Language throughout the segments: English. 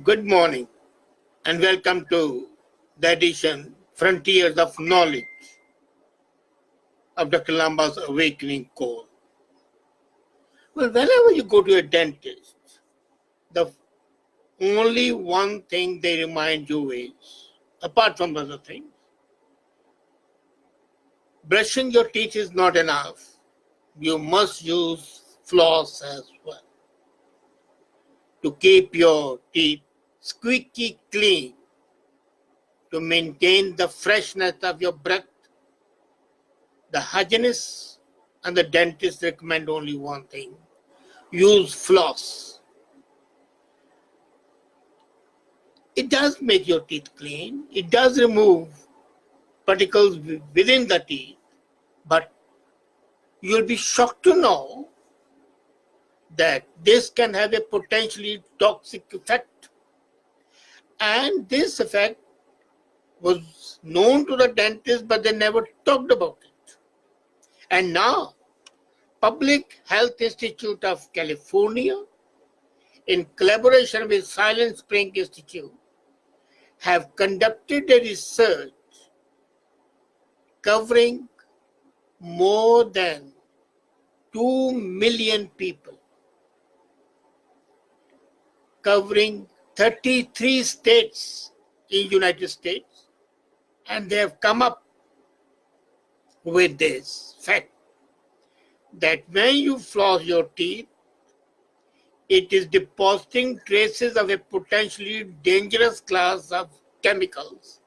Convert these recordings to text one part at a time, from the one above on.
Good morning and welcome to the edition Frontiers of Knowledge of Dr. Lamba's Awakening Call. Well, whenever you go to a dentist, the only one thing they remind you is, apart from other things, brushing your teeth is not enough. You must use floss as well to keep your teeth squeaky clean, to maintain the freshness of your breath. The hygienists and the dentists recommend only one thing: use floss. It does make your teeth clean. It does remove particles within the teeth, but you'll be shocked to know that this can have a potentially toxic effect. And this effect was known to the dentists, but they never talked about it. And now, Public Health Institute of California, in collaboration with Silent Spring Institute, have conducted a research covering more than 2 million people, covering 33 states in the United States, and they have come up with this fact that when you floss your teeth, it is depositing traces of a potentially dangerous class of chemicals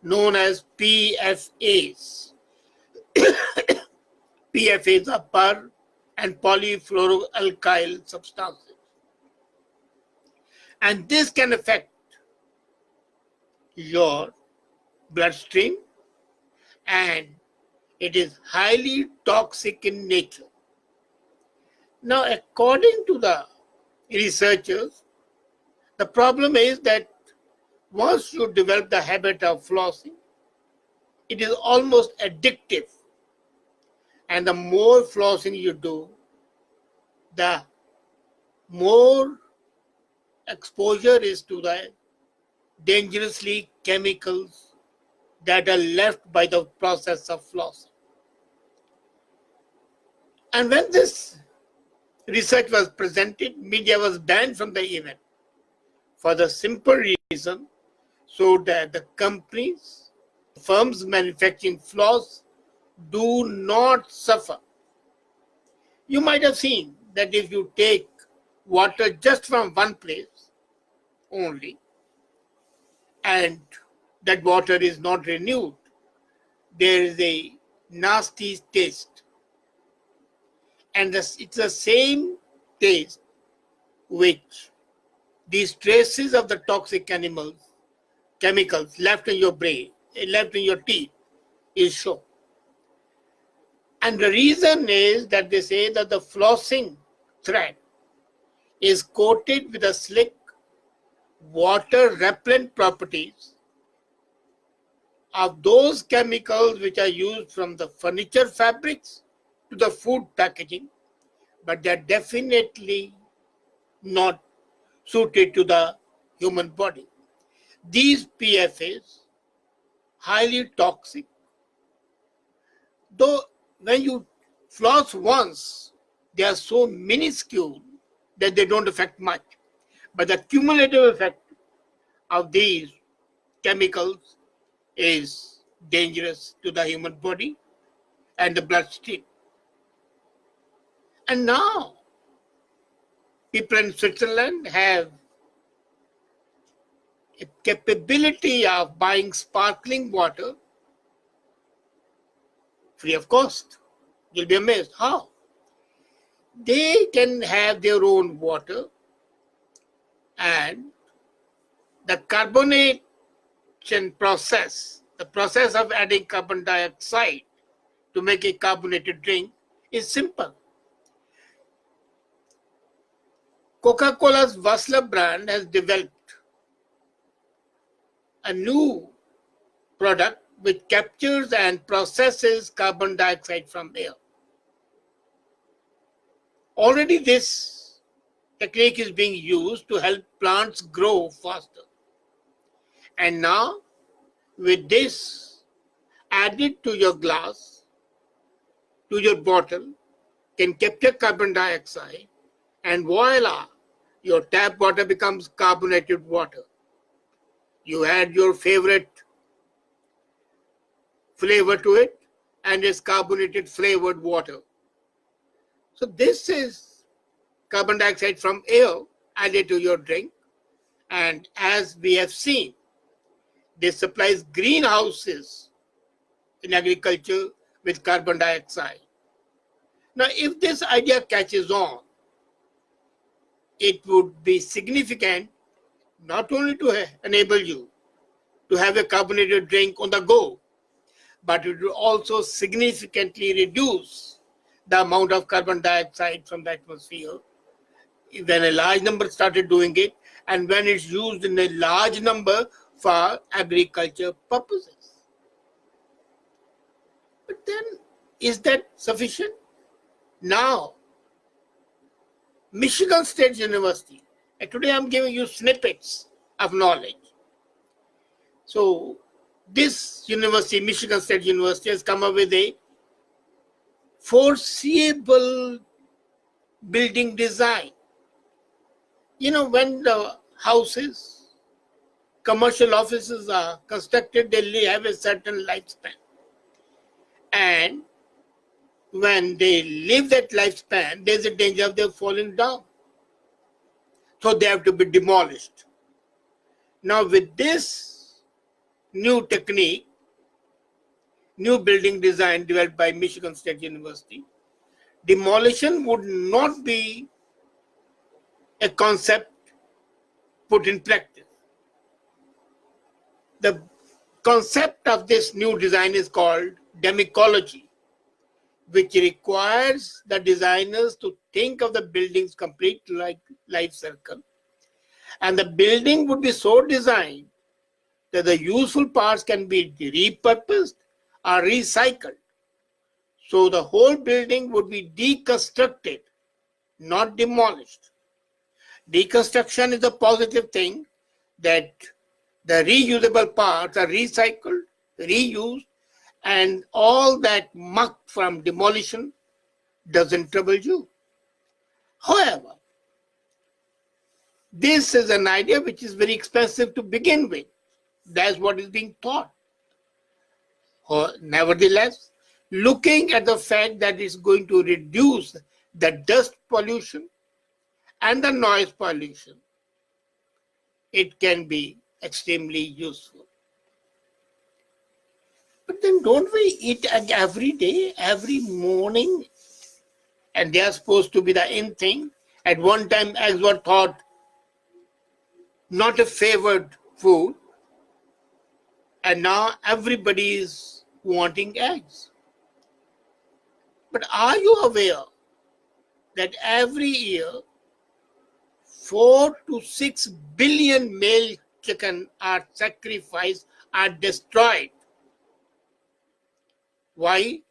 known as PFAs. PFAs are per and polyfluoroalkyl substances. And this can affect your bloodstream, and it is highly toxic in nature. Now, according to the researchers, the problem is that once you develop the habit of flossing, it is almost addictive. And the more flossing you do, the more exposure is to the dangerously chemicals that are left by the process of flossing. And when this research was presented, media was banned from the event for the simple reason so that the companies, firms manufacturing floss do not suffer. You might have seen that if you take water just from one place only, and that water is not renewed, there is a nasty taste. And it's the same taste which these traces of the toxic chemicals left in your brain, left in your teeth, is shown. And the reason is that they say that the flossing thread is coated with a slick water repellent properties of those chemicals which are used from the furniture fabrics to the food packaging, but they're definitely not suited to the human body. These PFAs, highly toxic, though when you floss once, they are so minuscule that they don't affect much. But the cumulative effect of these chemicals is dangerous to the human body and the bloodstream. And now, people in Switzerland have a capability of buying sparkling water free of cost. You'll be amazed how. They can have their own water, and the carbonation process, the process of adding carbon dioxide to make a carbonated drink, is simple. Coca-Cola's Vassler brand has developed a new product which captures and processes carbon dioxide from air. Already this technique is being used to help plants grow faster. And now, with this added to your glass, to your bottle, can capture carbon dioxide, and voila, your tap water becomes carbonated water. You add your favorite flavor to it, and it's carbonated flavored water. So this is carbon dioxide from air added to your drink. And as we have seen, this supplies greenhouses in agriculture with carbon dioxide. Now, if this idea catches on, it would be significant not only to enable you to have a carbonated drink on the go, but it will also significantly reduce the amount of carbon dioxide from the atmosphere when a large number started doing it, and when it's used in a large number for agriculture purposes. But then, is that sufficient? Now, Michigan State University, and today I'm giving you snippets of knowledge. So, this university, Michigan State University, has come up with a foreseeable building design. You know, when the houses, commercial offices are constructed, they have a certain lifespan. And when they live that lifespan, there's a danger of them falling down. So they have to be demolished. Now with this new technique, new building design developed by Michigan State University, demolition would not be a concept put in practice. The concept of this new design is called demicology, which requires the designers to think of the building's complete life cycle. And the building would be so designed that the useful parts can be repurposed or recycled. So the whole building would be deconstructed, not demolished. Deconstruction is a positive thing, that the reusable parts are recycled, reused, and all that muck from demolition doesn't trouble you. However, this is an idea which is very expensive to begin with. That's what is being taught. Nevertheless, looking at the fact that it's going to reduce the dust pollution and the noise pollution, it can be extremely useful. But then don't we eat egg every day, every morning? And they are supposed to be the in thing. At one time, eggs were thought not a favored food. And now everybody is wanting eggs. But are you aware that every year 4 to 6 billion male chicken are sacrificed, are destroyed? Why?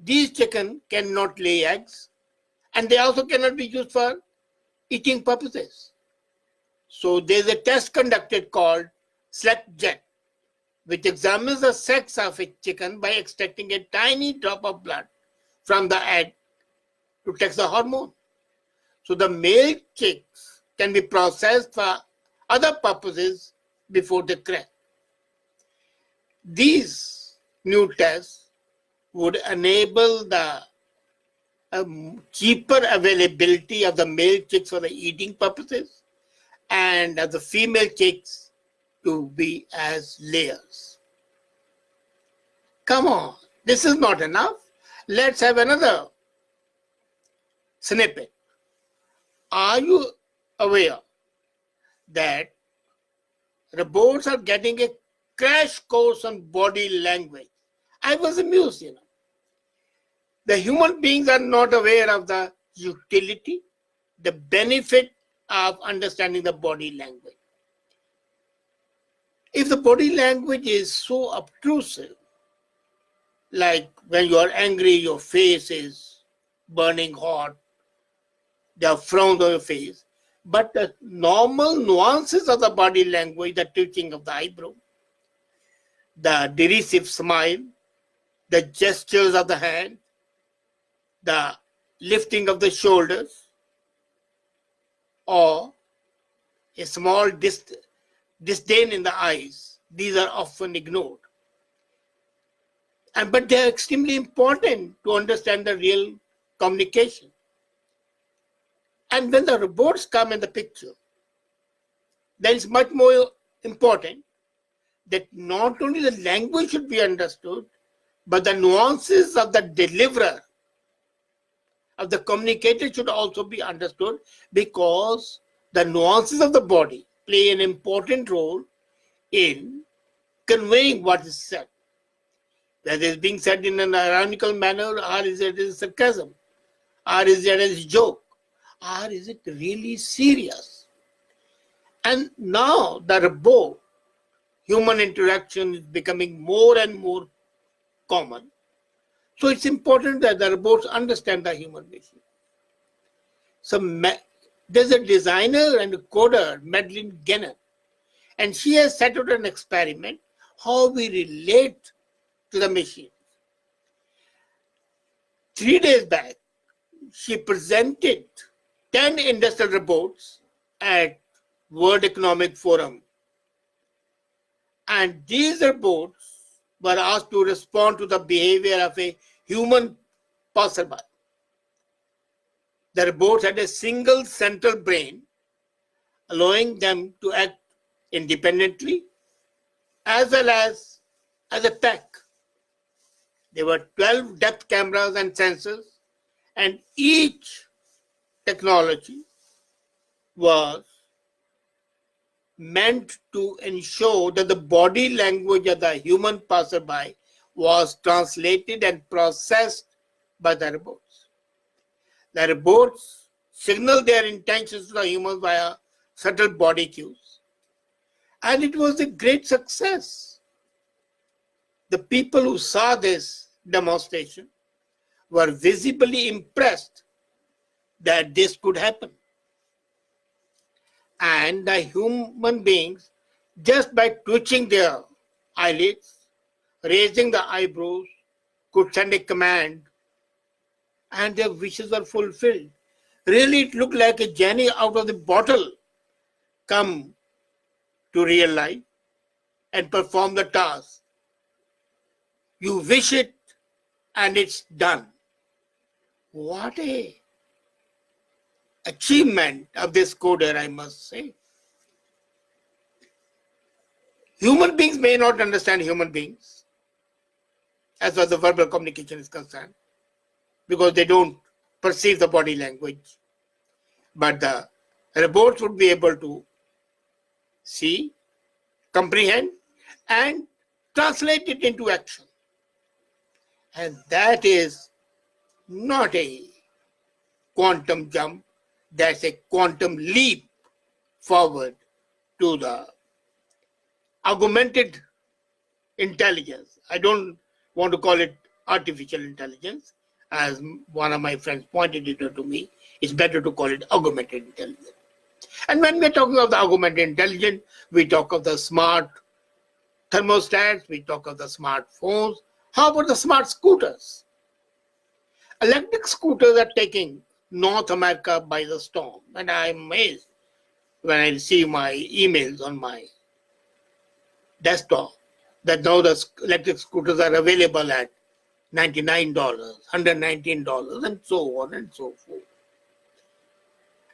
These chicken cannot lay eggs, and they also cannot be used for eating purposes. So there's a test conducted called SelectJet, which examines the sex of a chicken by extracting a tiny drop of blood from the egg to test the hormone. So the male chicks can be processed for other purposes before they crack. These new tests would enable the cheaper availability of the male chicks for the eating purposes and of the female chicks to be as layers. Come on, this is not enough. Let's have another snippet. Are you aware that robots are getting a crash course on body language? I was amused, The human beings are not aware of the utility, the benefit of understanding the body language. If the body language is so obtrusive, like when you are angry, your face is burning hot, there are frowns on your face, but the normal nuances of the body language, the twitching of the eyebrow, the derisive smile, the gestures of the hand, the lifting of the shoulders, or a small disdain in the eyes, these are often ignored. But they are extremely important to understand the real communication. And when the robots come in the picture, then it's much more important that not only the language should be understood, but the nuances of the deliverer, of the communicator should also be understood, because the nuances of the body play an important role in conveying what is said. Whether it's being said in an ironical manner, or is it in sarcasm, or is it as a joke, or is it really serious? And now the robot human interaction is becoming more and more common. So it's important that the robots understand the human being. So there's a designer and a coder, Madeline Genner, and she has set out an experiment how we relate to the machine. 3 days back, she presented 10 industrial robots at World Economic Forum. And these robots were asked to respond to the behavior of a human passerby. The robots had a single central brain, allowing them to act independently as well as a pack. There were 12 depth cameras and sensors, and each technology was meant to ensure that the body language of the human passerby was translated and processed by the robots. The robots signal their intentions to the humans via subtle body cues. And it was a great success. The people who saw this demonstration were visibly impressed that this could happen. And the human beings, just by twitching their eyelids, raising the eyebrows, could send a command, and their wishes were fulfilled. Really, it looked like a genie out of the bottle come to real life and perform the task. You wish it, and it's done. What a achievement of this coder, I must say. Human beings may not understand human beings as far as the verbal communication is concerned, because they don't perceive the body language. But the robots would be able to see, comprehend, and translate it into action. And that is not a quantum jump, that's a quantum leap forward to the augmented intelligence. I don't want to call it artificial intelligence, as one of my friends pointed it out to me. It's better to call it augmented intelligence. And when we're talking of the augmented intelligence, we talk of the smart thermostats, we talk of the smartphones. How about the smart scooters? Electric scooters are taking North America by the storm, and I'm amazed when I receive my emails on my desktop that now the electric scooters are available at $99, $119, and so on and so forth.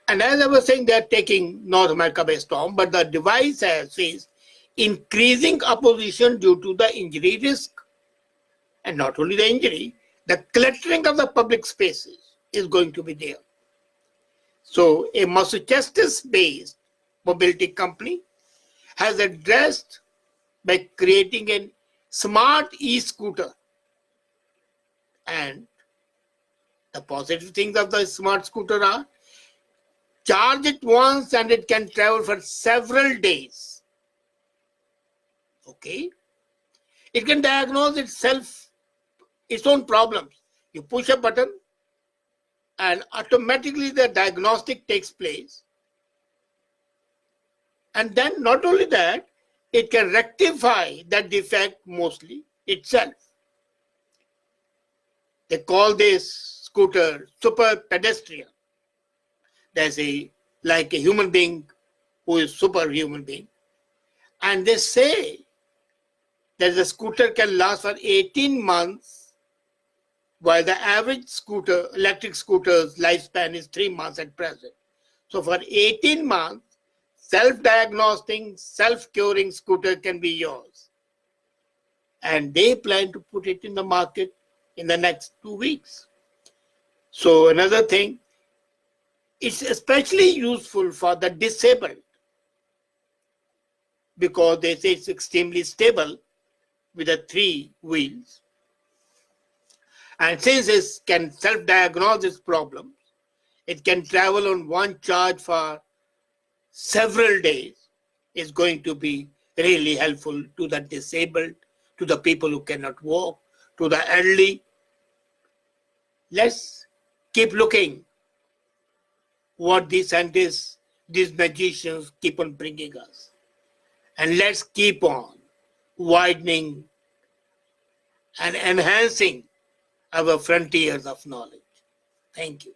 And as I was saying, they are taking North America by storm, but the device has faced increasing opposition due to the injury risk. And not only the injury, the cluttering of the public spaces is going to be there. So a Massachusetts-based mobility company has addressed by creating a smart e-scooter. And the positive things of the smart scooter are, charge it once and it can travel for several days. Okay? It can diagnose its own problems. You push a button, and automatically the diagnostic takes place. And then not only that, it can rectify that defect mostly itself. They call this scooter super pedestrian. There's like a human being who is superhuman being. And they say that the scooter can last for 18 months, while the average scooter, electric scooter's lifespan is 3 months at present. So for 18 months, self-diagnosing, self-curing scooter can be yours. And they plan to put it in the market in the next 2 weeks. So another thing, it's especially useful for the disabled because they say it's extremely stable with the 3 wheels. And since it can self-diagnose its problems, it can travel on one charge for several days. It's going to be really helpful to the disabled, to the people who cannot walk, to the elderly. Let's keep looking what these scientists, these magicians keep on bringing us. And let's keep on widening and enhancing our frontiers of knowledge. Thank you.